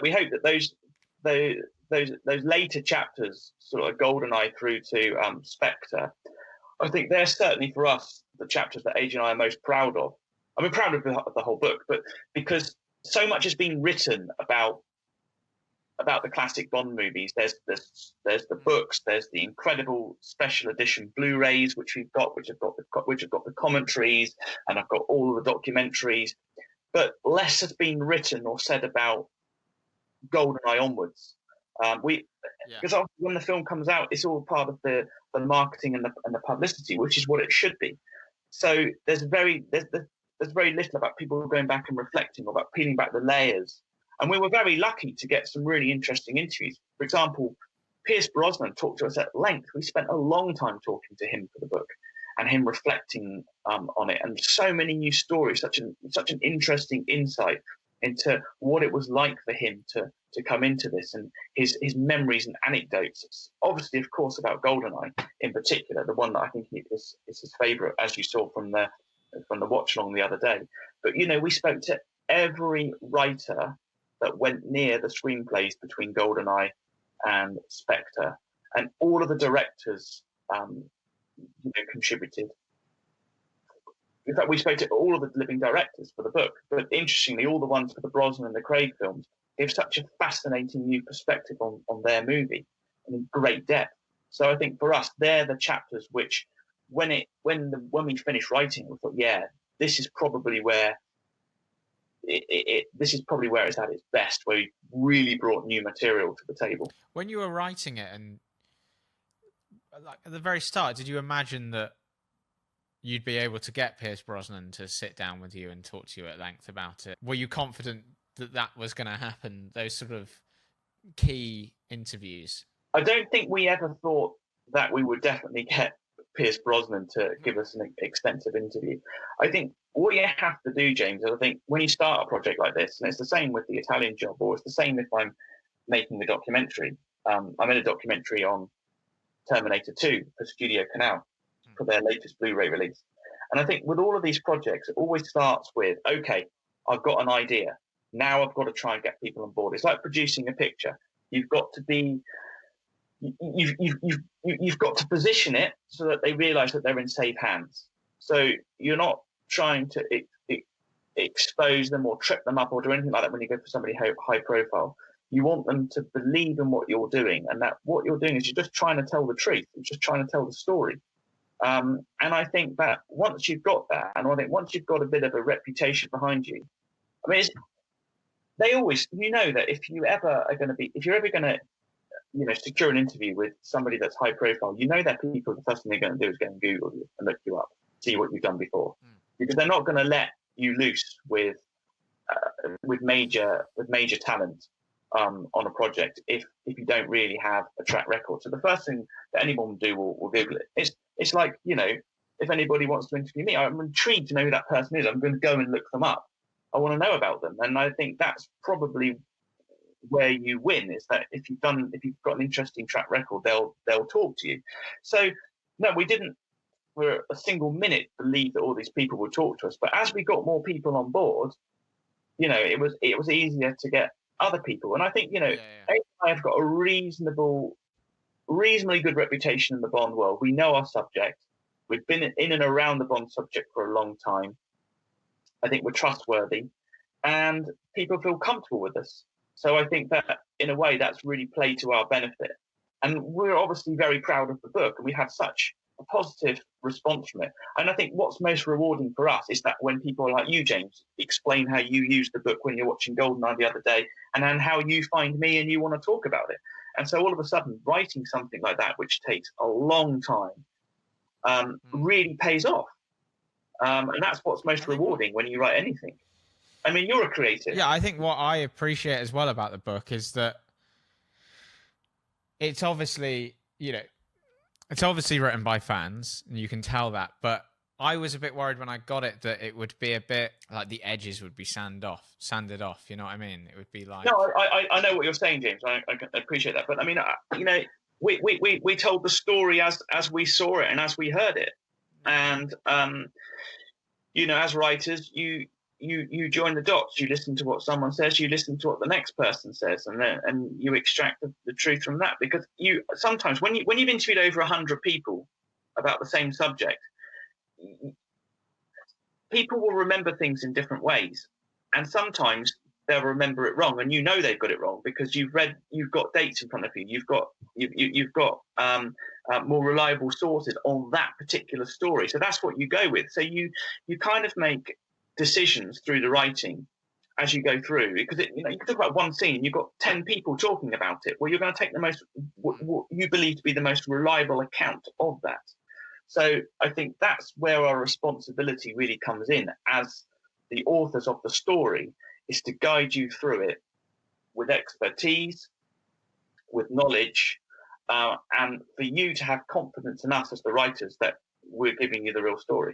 we hope that those later chapters, sort of GoldenEye through to Spectre, I think they're certainly for us the chapters that Ajay and I are most proud of. I mean, proud of the whole book, but because so much has been written about the classic Bond movies. There's the books, there's the incredible special edition Blu-rays which have got the commentaries, and I've got all of the documentaries. But less has been written or said about GoldenEye onwards. Because when the film comes out, it's all part of the marketing and the publicity, which is what it should be. So there's very little about people going back and reflecting, or about peeling back the layers. And we were very lucky to get some really interesting interviews. For example, Pierce Brosnan talked to us at length. We spent a long time talking to him for the book, and him reflecting on it, and so many new stories, such an interesting insight into what it was like for him to come into this, and his memories and anecdotes. Obviously, of course, about GoldenEye in particular, the one that I think is his favourite, as you saw from the watch along the other day. But we spoke to every writer that went near the screenplays between GoldenEye and Spectre, and all of the directors contributed. In fact, we spoke to all of the living directors for the book, but interestingly, all the ones for the Brosnan and the Craig films gave such a fascinating new perspective on their movie, and in great depth. So I think for us, they're the chapters which, when we finished writing, we thought, yeah, this is probably where it's at its best, where we really brought new material to the table. When you were writing it, and like at the very start, did you imagine that you'd be able to get Pierce Brosnan to sit down with you and talk to you at length about it? Were you confident that was going to happen, those sort of key interviews? I don't think we ever thought that we would definitely get Pierce Brosnan to give us an extensive interview. I think what you have to do, James, is I think when you start a project like this, and it's the same with the Italian Job, or it's the same if I'm making a documentary. I'm in a documentary on Terminator 2 for Studio Canal for their latest Blu-ray release. And I think with all of these projects, it always starts with, okay, I've got an idea. Now I've got to try and get people on board. It's like producing a picture. You've got to position it so that they realise that they're in safe hands. So you're not trying to expose them or trip them up or do anything like that when you go for somebody high profile. You want them to believe in what you're doing, and that what you're doing is you're just trying to tell the truth. You're just trying to tell the story. And I think that once you've got that, and I think once you've got a bit of a reputation behind you, I mean, they always, that if you're ever going to, secure an interview with somebody that's high profile, that people, the first thing they're going to do is go and Google you and look you up, see what you've done before, because they're not going to let you loose with major talent on a project if you don't really have a track record. So the first thing that anyone will do will Google it. It's like, if anybody wants to interview me, I'm intrigued to know who that person is. I'm going to go and look them up. I want to know about them. And I think that's probably where you win, is that if you've got an interesting track record, they'll talk to you. So no, we didn't for a single minute believe that all these people would talk to us. But as we got more people on board, it was easier to get other people. And I think, I've got a reasonably good reputation in the Bond world. We know our subject. We've been in and around the Bond subject for a long time. I think we're trustworthy, and people feel comfortable with us. So I think that, in a way, that's really played to our benefit. And we're obviously very proud of the book, and we have such a positive response from it. And I think what's most rewarding for us is that when people like you, James, explain how you use the book when you're watching GoldenEye the other day, and then how you find me and you want to talk about it. And so all of a sudden, writing something like that, which takes a long time, really pays off. And that's what's most rewarding when you write anything. I mean, you're a creative. Yeah, I think what I appreciate as well about the book is that it's obviously, it's obviously written by fans, and you can tell that. But I was a bit worried when I got it that it would be a bit like the edges would be sanded off. You know what I mean? It would be like. No, I know what you're saying, James. I appreciate that. But I mean, we told the story as we saw it and as we heard it, and as writers, you join the dots. You listen to what someone says. You listen to what the next person says, and you extract the truth from that. Because you sometimes when you've interviewed over 100 people about the same subject, people will remember things in different ways, and sometimes they'll remember it wrong, and they've got it wrong because you've got dates in front of you, you've got more reliable sources on that particular story, so that's what you go with. So you kind of make decisions through the writing as you go through, because you can talk about one scene, you've got 10 people talking about it. Well, you're going to take the most what you believe to be the most reliable account of that. So I think that's where our responsibility really comes in as the authors of the story, is to guide you through it with expertise, with knowledge, and for you to have confidence in us as the writers that we're giving you the real story.